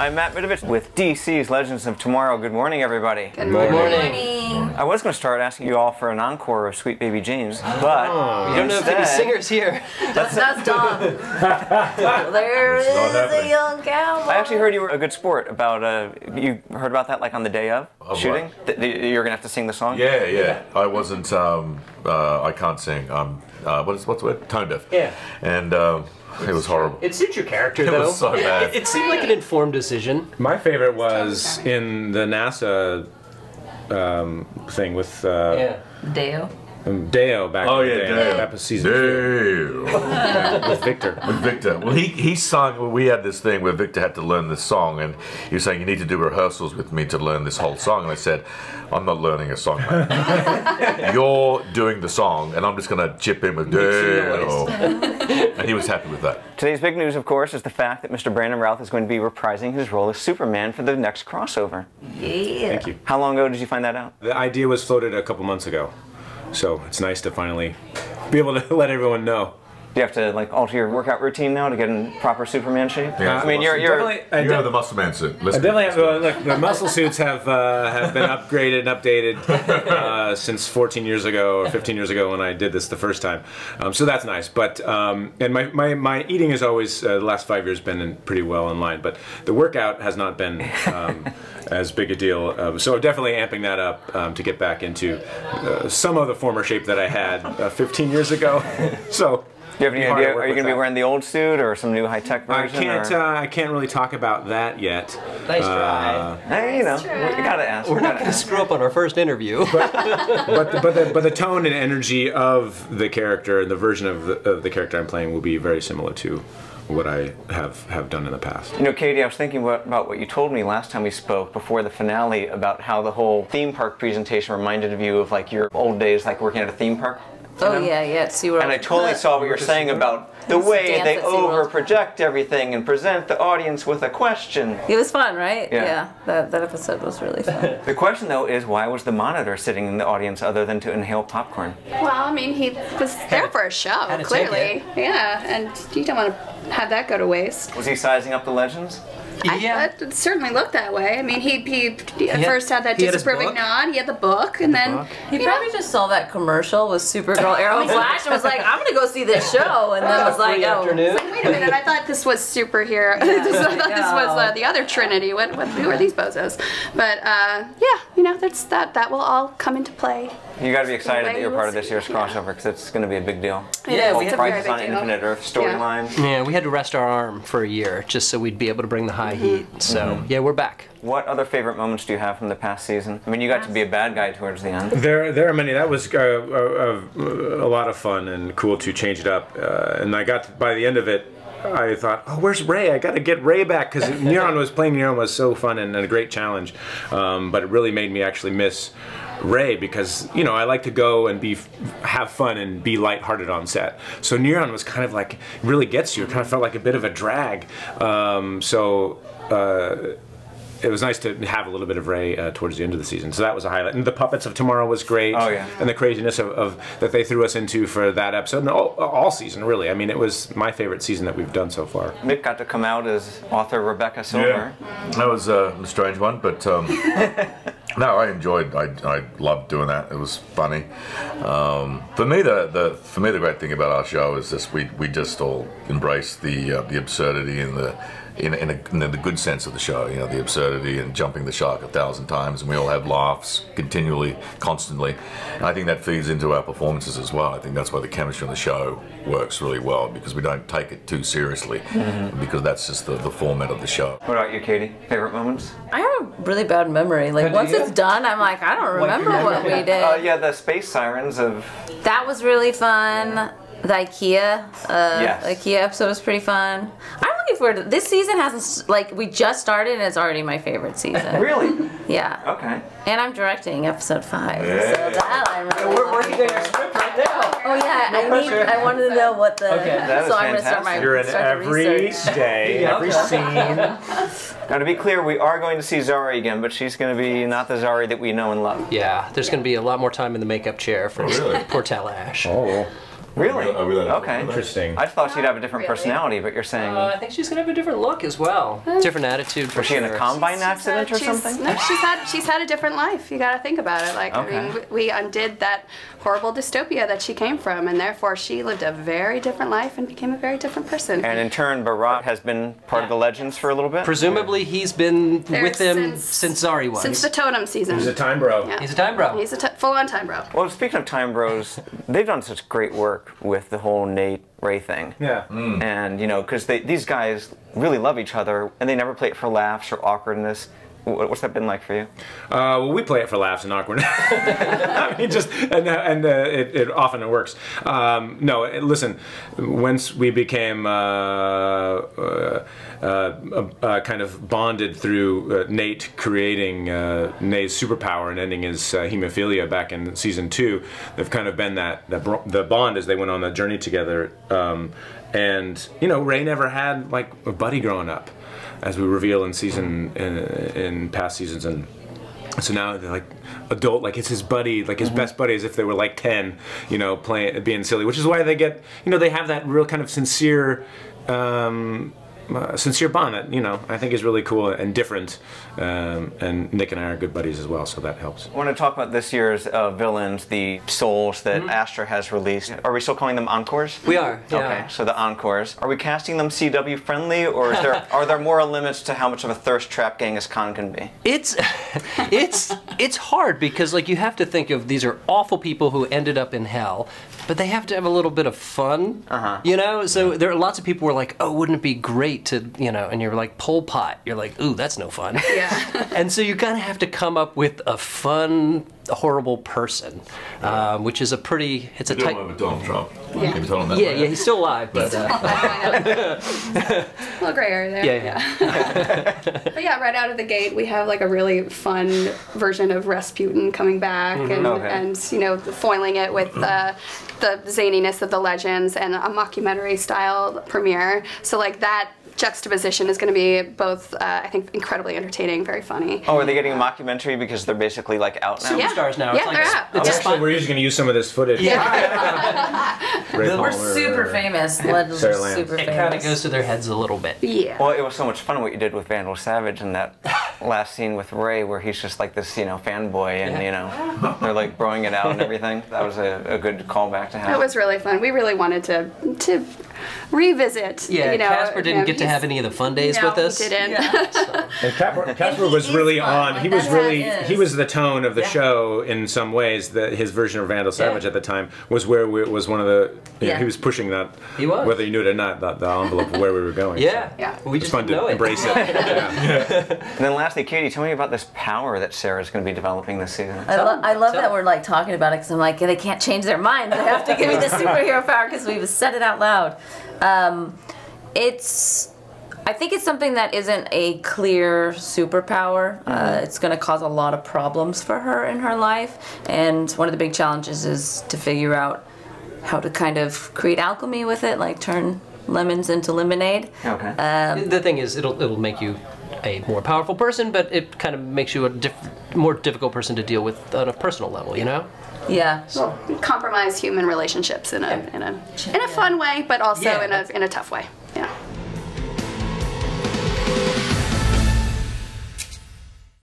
I'm Matt Vidovich with DC's Legends of Tomorrow. Good morning, everybody. Good morning. I was going to start asking you all for an encore of Sweet Baby James, but we don't have any singers here. That's Dom. There is a young cowboy. I actually heard you were a good sport about, you heard about that like on the day of shooting? Right. You're going to have to sing the song? Yeah. I wasn't, I can't sing. What's the word? Tone deaf. Yeah. And it was horrible. It suits your character, though. It was so bad. It seemed like an informed decision. My favorite was in the NASA thing with Deo. Deo back in the day. Deo. That was season 2. With Victor. Well, he sung. We had this thing where Victor had to learn this song, and he was saying, "You need to do rehearsals with me to learn this whole song." And I said, "I'm not learning a song, mate. You're doing the song, and I'm just going to chip in with Deo." And he was happy with that. Today's big news, of course, is the fact that Mr. Brandon Routh is going to be reprising his role as Superman for the next crossover. Yeah. Thank you. How long ago did you find that out? The idea was floated a couple months ago, so it's nice to finally be able to let everyone know. Do you have to like alter your workout routine now to get in proper Superman shape? Yeah, I mean, you have the muscle man suit. I definitely have. Look, the muscle suits have been upgraded and updated since 14 years ago or 15 years ago when I did this the first time. So that's nice. But and my eating has always the last 5 years been pretty well in line. But the workout has not been as big a deal. So definitely amping that up to get back into some of the former shape that I had 15 years ago. So. Do you have any idea? Are you going to be wearing the old suit or some new high-tech version? I can't really talk about that yet. Nice try. Hey, you know, we gotta ask. We're not going to screw up on our first interview. But the tone and energy of the character and the version of the character I'm playing will be very similar to what I have done in the past. You know, Caity, I was thinking about what you told me last time we spoke before the finale about how the whole theme park presentation reminded you of like your old days, like working at a theme park. Oh yeah, SeaWorld. And I totally saw what you're saying about the way they over-project everything and present the audience with a question. It was fun, right? Yeah. That episode was really fun. The question, though, is why was the monitor sitting in the audience other than to inhale popcorn? Well, I mean, he was there for a show, clearly. Yeah, and you don't want to have that go to waste. Was he sizing up the legends? Yeah. It certainly looked that way. I mean, he at first had that disapproving nod. He had the book, and then he probably just saw that commercial with Supergirl, Arrow, Flash, and was like, "I'm gonna go see this show," and then was like, "Oh, wait a minute! I thought this was superhero. I thought this was the other Trinity. Who are these bozos?" But yeah, you know, that will all come into play. You got to be excited that you're part of this year's crossover because it's going to be a big deal. Yeah, we had Crisis on Infinite Earth storyline. Yeah, we had to rest our arm for a year just so we'd be able to bring the high heat. So yeah, we're back. What other favorite moments do you have from the past season? I mean, you got to be a bad guy towards the end. There are many. That was a lot of fun and cool to change it up. And I got by the end of it, I thought, oh, where's Ray? I got to get Ray back because playing Neuron was so fun and a great challenge. But it really made me actually miss Ray because, you know, I like to go and have fun and be lighthearted on set. So Neuron was kind of like, really gets you. It kind of felt like a bit of a drag. It was nice to have a little bit of Ray towards the end of the season. So that was a highlight. And the Puppets of Tomorrow was great. Oh, yeah. And the craziness of that they threw us into for that episode. And all season, really. I mean, it was my favorite season that we've done so far. Mick got to come out as author Rebecca Silver. Yeah. That was a strange one, but no, I enjoyed. I loved doing that. It was funny. For me, the great thing about our show is this: we just all embrace the absurdity and in the good sense of the show, you know, the absurdity and jumping the shark 1,000 times, and we all have laughs continually, constantly, and I think that feeds into our performances as well. I think that's why the chemistry on the show works really well, because we don't take it too seriously, because that's just the format of the show. What about you, Caity? Favorite moments? I have a really bad memory. Like once it's done, I'm like, I don't remember what we did. Yeah, the space sirens of... That was really fun. The IKEA episode was pretty fun. I'm looking forward to this season. Hasn't like we just started and it's already my favorite season. Really? Yeah. Okay. And I'm directing episode 5. Yeah. So that I'm really We're working on your script right now. Oh yeah, I wanted to know what the. Okay. That is so I'm gonna start my. You're in every day, every scene. Now, to be clear, we are going to see Zari again, but she's going to be not the Zari that we know and love. Yeah, there's going to be a lot more time in the makeup chair for poor Talash. Oh. Really? Okay. Interesting. I thought she'd have a different Really? personality, but you're saying... I think she's gonna have a different look as well. Different attitude. was she in a combine accident or something? No, she's had a different life. You got to think about it. Like, Okay. I mean, we undid that horrible dystopia that she came from, and therefore she lived a very different life and became a very different person. And in turn, Barat has been part of the Legends for a little bit? Presumably, he's been There with them since Zari was. Since the Totem season. He's a time bro. Yeah. He's a time bro. He's a full-on time bro. Well, speaking of Time Bros, they've done such great work with the whole Nate Ray thing. Yeah. And, you know, because these guys really love each other, and they never play it for laughs or awkwardness. What's that been like for you? Well, we play it for laughs and awkwardness. I mean, just it often works. No, listen. Once we became kind of bonded through Nate creating Nate's superpower and ending his hemophilia back in season 2, they've kind of been the bond as they went on that journey together. And you know, Ray never had like a buddy growing up, as we reveal in past seasons, and so now they're like adult, like it's his buddy, like his best buddy, as if they were like 10, you know, being silly, which is why they get, you know, they have that real kind of sincere bond that, you know, I think is really cool and different, and Nick and I are good buddies as well, so that helps. I want to talk about this year's villains, the souls that Astra has released. Are we still calling them encores? We are. Yeah. Okay, so the encores. Are we casting them CW friendly, or are there moral limits to how much of a thirst trap Genghis Khan can be? It's hard because like you have to think of these are awful people who ended up in hell, but they have to have a little bit of fun, you know. So there are lots of people who are like, oh, wouldn't it be great to, you know, and you're like Pol Pot, you're like, ooh, that's no fun. Yeah. And so you kind of have to come up with a fun, horrible person, which is a pretty, it's a tight. With Donald Trump. Yeah. Maybe tell him that Yeah, later. yeah, he's still alive, but. A little gray area there. Yeah. But yeah, right out of the gate, we have like a really fun version of Rasputin coming back, and you know, foiling it with the zaniness of the Legends and a mockumentary style premiere. So like that juxtaposition is going to be both, I think, incredibly entertaining, very funny. Oh, are they getting a mockumentary because they're basically like out now? Superstars now. Yeah, It's like they're out. it's a Actually, we're just going to use some of this footage. Ray We're Palmer, super famous. Legends Sarah are Lance. super It famous. kind of goes to their heads a little bit. Yeah. Well, it was so much fun what you did with Vandal Savage and that last scene with Ray where he's just like this, you know, fanboy and, you know, they're like throwing it out and everything. That was a good callback to have. It was really fun. We really wanted to revisit. Yeah, you know, Casper didn't get to have any of the fun days with us. He didn't. And Casper he was is really fun. on. Like, He was that's how really it is. he was the tone of the show in some ways. That his version of Vandal Savage at the time was where was one of the. You know, he was pushing that. He was. Whether you knew it or not, the envelope of where we were going. Yeah. So. Yeah. We It's just fun didn't know to it. embrace it. Yeah. And then lastly, Caity, tell me about this power that Sarah's going to be developing this season. I love that we're like talking about it because I'm like, they can't change their minds. They have to give me the superhero power because we've said it out loud. I think it's something that isn't a clear superpower. It's going to cause a lot of problems for her in her life, and one of the big challenges is to figure out how to kind of create alchemy with it, like turn lemons into lemonade. Okay. The thing is, it'll make you a more powerful person, but it kind of makes you a more difficult person to deal with on a personal level, you know? Yeah. Compromise human relationships in a fun way, but also in a tough way.